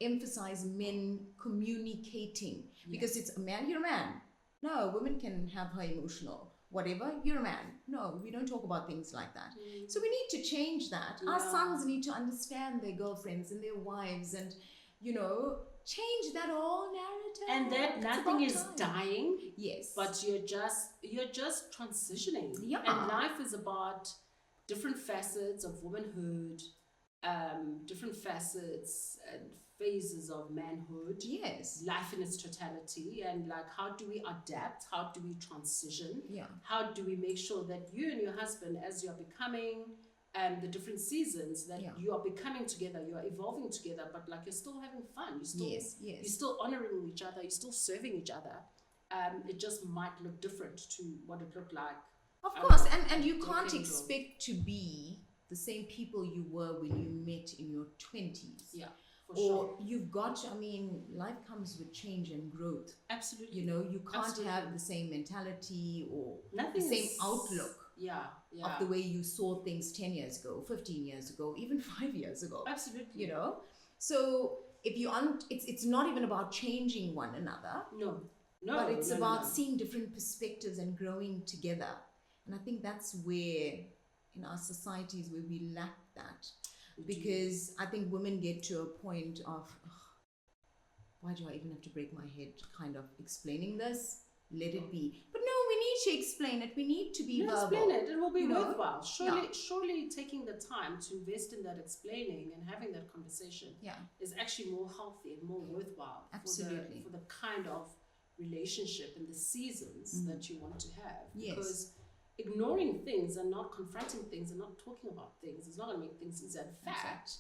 emphasize men communicating, because it's a man, you're a man. No, women can have her emotional whatever, you're a man. No, we don't talk about things like that. So we need to change that. Our sons need to understand their girlfriends and their wives, and change that whole narrative. And that nothing is dying. Yes. But you're just transitioning. Yeah. And life is about different facets of womanhood, different facets and phases of manhood. Yes. Life in its totality, and like, how do we adapt? How do we transition? Yeah. How do we make sure that you and your husband, as you're becoming the different seasons, that you are becoming together, you are evolving together, but like, you're still having fun. You're still honoring each other. You're still serving each other. It just might look different to what it looked like. Of course, and you can't expect to be the same people you were when you met in your 20s. Yeah. Or you've got to, life comes with change and growth. Absolutely. You can't have the same mentality or the same outlook of the way you saw things 10 years ago, 15 years ago, even 5 years ago. Absolutely. So if it's not even about changing one another. No. But it's about seeing different perspectives and growing together. And I think that's where, in our societies, where we lack that. Because I think women get to a point of, why do I even have to break my head kind of explaining this? Let it be. But no, we need to explain it. We need to be verbal. Explain it. It will be worthwhile. Surely taking the time to invest in that explaining and having that conversation is actually more healthy and more worthwhile. Absolutely. For the kind of relationship and the seasons that you want to have. Yes. Because ignoring things and not confronting things and not talking about things is not going to make things easier. In fact,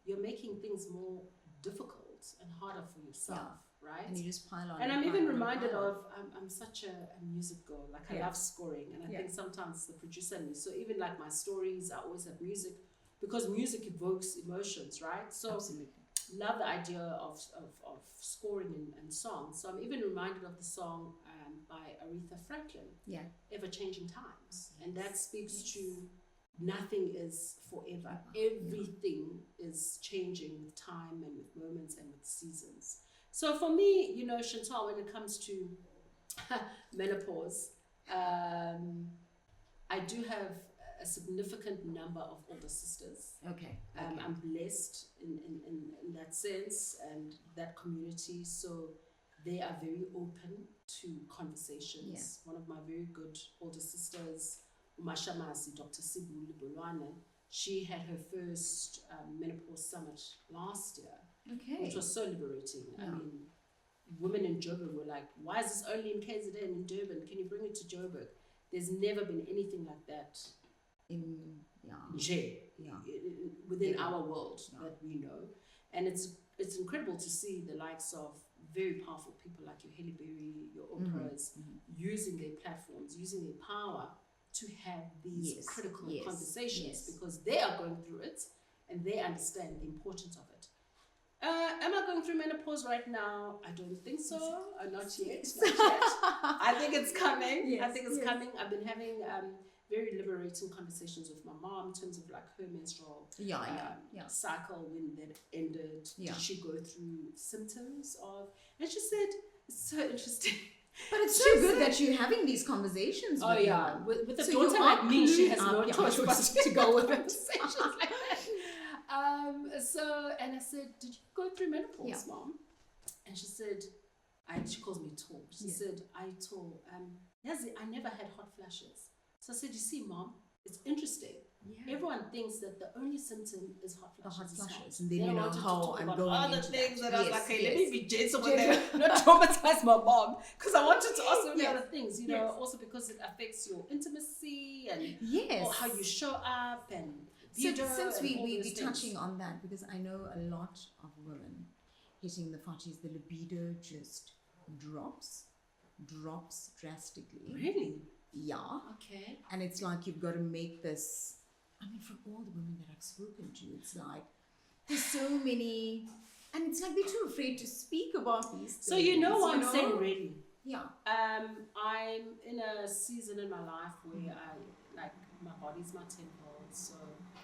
you're making things more difficult and harder for yourself, right? And you just pile on. And I'm even reminded of, I'm such a music girl. Like, I love scoring, and I think sometimes the producer and me, so even like my stories, I always have music, because music evokes emotions, right? So absolutely. Love the idea of scoring and songs. So I'm even reminded of the song by Aretha Franklin, Ever-Changing Times. And that speaks to nothing is forever. Everything is changing with time and with moments and with seasons. So for me, Chantal, when it comes to menopause, I do have a significant number of older sisters. Okay. I'm blessed in that sense and that community. So they are very open to conversations. One of my very good older sisters, Umashamazi, Dr. Sibuli Bolwane, she had her first menopause summit last year, which was so liberating. I mean, women in Joburg were like, why is this only in KZN and in Durban? Can you bring it to Joburg? There's never been anything like that within our world that we know. And it's incredible to see the likes of very powerful people like your Halle Berry, your Oprahs, using their platforms, using their power to have these critical conversations, because they are going through it and they understand the importance of it. Am I going through menopause right now? I don't think so. Not yet. I think it's coming. I think it's coming. I've been having very liberating conversations with my mom in terms of like her menstrual cycle, when that ended. Did she go through symptoms of? And she said, it's so interesting. But it's so good that you're having these conversations. With a daughter like me, she has no choice but to go with conversations like that. And I said, did you go through menopause, Mom? And she said, she calls me tall. She said, I told, Yazi, I never had hot flashes. So I said, you see, Mom, it's interesting. Yeah. Everyone thinks that the only symptom is hot The hot flashes. flashes, and then you know wanted to how talk I'm about going other into things, that. and I was Yes, like, hey, yes. let me be gentle with them, not traumatize my mom, because I wanted to ask so many Yes. other things, you know, also because it affects your intimacy and Yes. or how you show up and So libido since and all we those be things. touching on that, because I know a lot of women hitting the 40s, the libido just drops drastically. Really? Yeah. Okay. And it's like you've got to make this. I mean, from all the women that I've spoken to, it's like there's so many, and it's like they're too afraid to speak about these things. So you know why I'm saying really? Yeah. I'm in a season in my life where I like my body's my temple, so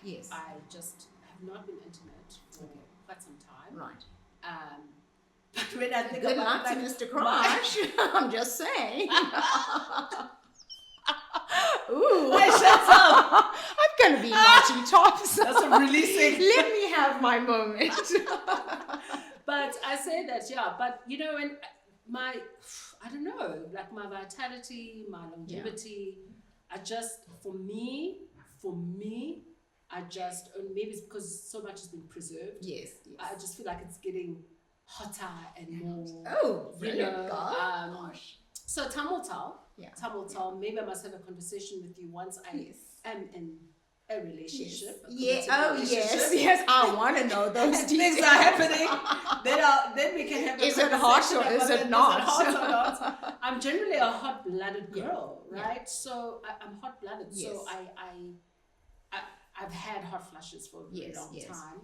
Yes. I just have not been intimate for quite some time. Right. But when I think Good about luck it, to Mr. Crush. I'm just saying. Ooh. Hey, shut up! I'm gonna be Martin Tops. That's a releasing. Let me have my moment. But I say that, yeah. But you know, and I don't know, like my vitality, my longevity. I just, for me, I just, and maybe it's because so much has been preserved. Yes. I just feel like it's getting hotter and more. Oh, you brilliant. know, Gosh. So time will tell. Yeah. Time will tell. Maybe I must have a conversation with you once I am in a relationship. Yes. A Oh, relationship. yes. I want to know those And details. things are happening. Then we can have a Is it hot conversation or is about it not? Is it hot or not? I'm generally a hot-blooded girl, Yeah. right? So I'm hot-blooded. Yes. So I've had hot flashes for a very long Yes. time.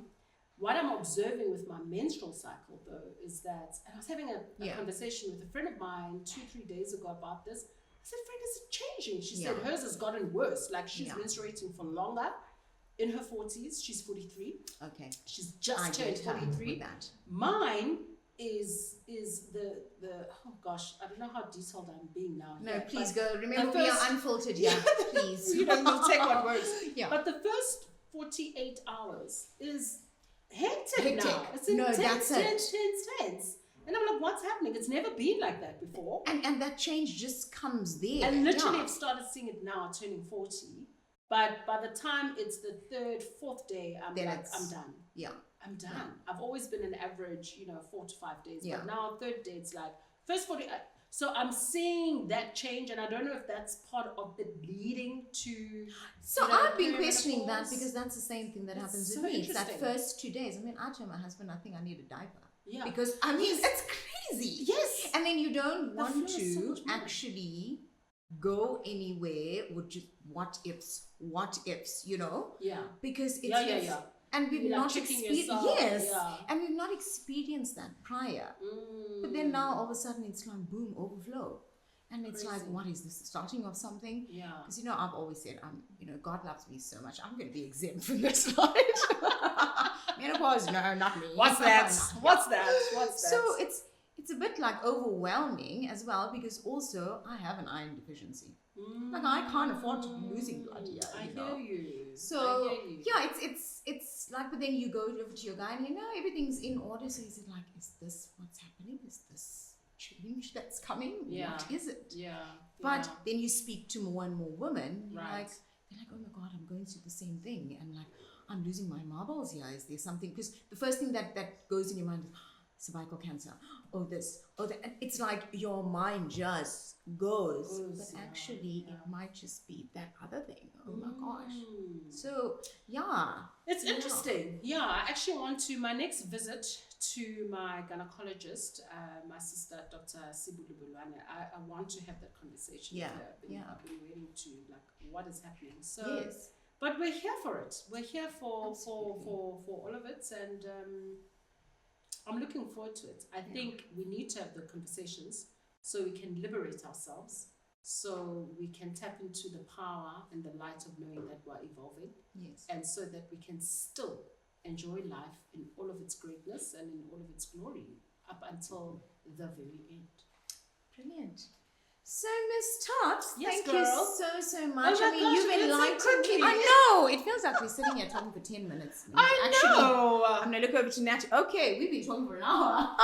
What I'm observing with my menstrual cycle, though, is that, and I was having a conversation with a friend of mine 2-3 days ago about this. I said, friend, is it changing? She said hers has gotten worse. Like she's menstruating for longer. In her 40s, she's 43. Okay. She's just turned 43. Mine is the oh gosh, I don't know how detailed I'm being now. No, please go. Remember, we are unfiltered. Yeah, please. You know, we'll take what works. Yeah. But the first 48 hours is hectic now. It's intense. And I'm like, what's happening? It's never been like that before. And that change just comes there. And literally, I've started seeing it now, turning 40. But by the time it's the 3rd, 4th day, I'm done. Yeah. I'm done. I've always been an average, 4 to 5 days. Yeah. But now 3rd day, it's like first 40. So I'm seeing that change, and I don't know if that's part of it leading to. So I've been questioning that because that's the same thing that happens so with me. It's that interesting. first 2 days. I mean, I told my husband, I think I need a diaper. Yeah. Because I mean, it's crazy. Yes. And then you don't want flow is so to much more. actually go anywhere with just what ifs, Yeah. because it's Yeah. and we've You're not like checking experienced yourself. and we've not experienced that prior. But then now all of a sudden it's like boom, overflow. And it's like, what is this, the starting of something? Yeah. Because I've always said, God loves me so much, I'm going to be exempt from this life. Menopause, no, not me. What's that? What's that? So it's a bit like overwhelming as well, because also I have an iron deficiency. Like I can't afford to be losing blood here. I hear you. So I hear you. yeah, it's like, but then you go over to your guy and everything's in order. So is it like, is this what's happening? Is this change that's coming? Yeah. What is it? Yeah. But then you speak to more and more women. You're Right. they're like, oh my God, I'm going through the same thing. And like, I'm losing my marbles here. Is there something? Because the first thing that goes in your mind is cervical cancer. Oh, this. Oh, that. And it's like your mind just goes. But actually, it might just be that other thing. Oh my gosh. So, yeah. It's interesting. Yeah, I actually want to, my next visit to my gynecologist, my sister, Dr. Sibulubulwane, I want to have that conversation with her. I've been waiting to, like, what is happening. So, Yes. But we're here for it. We're here for all of it. And I'm looking forward to it. I think we need to have the conversations so we can liberate ourselves, so we can tap into the power and the light of knowing that we're evolving. Yes. And so that we can still enjoy life in all of its greatness and in all of its glory up until the very end. Brilliant. So, Miss Tops, Yes, thank girl. you so much. Oh my gosh, you've it went so enlightened quickly. me. I know. It feels like we're sitting here talking for 10 minutes. know. I'm going to look over to Nat. Okay, we've been talking for an hour.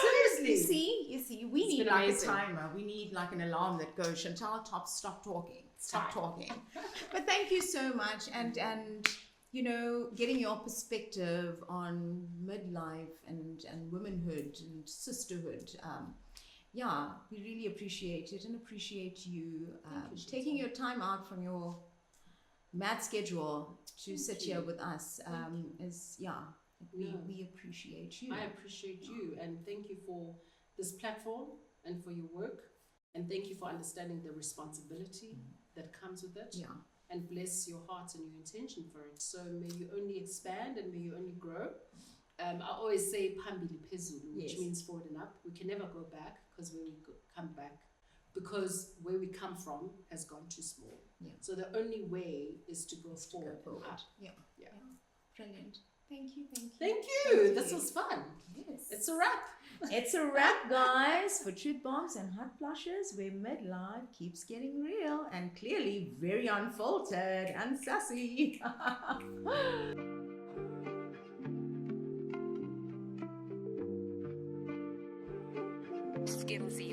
Seriously. You see, we need been like amazing. a timer. We need like an alarm that goes, Chantal Tops, stop talking. stop time. talking. But thank you so much, and you know, getting your perspective on midlife and womanhood and sisterhood. Yeah, we really appreciate it and appreciate you Thank you, taking Shita. your time out from your mad schedule to Thank sit you. here with us. Thank Is yeah, No. we appreciate you. I appreciate you, and thank you for this platform and for your work, and thank you for understanding the responsibility that comes with it. Yeah, And bless your heart and your intention for it. So may you only expand and may you only grow. I always say phambili phezulu, which Yes. means forward and up. We can never go back because come back, because where we come from has gone too small. Yeah. So the only way is to go It's to go forward, forward. and up. Yeah. Yeah. Brilliant. Thank you. Thank you. Thank This you. was fun. Yes. It's a wrap. It's a wrap, guys, for Truth Bombs and Hot Flushes, where midlife keeps getting real and clearly very unfiltered and sassy.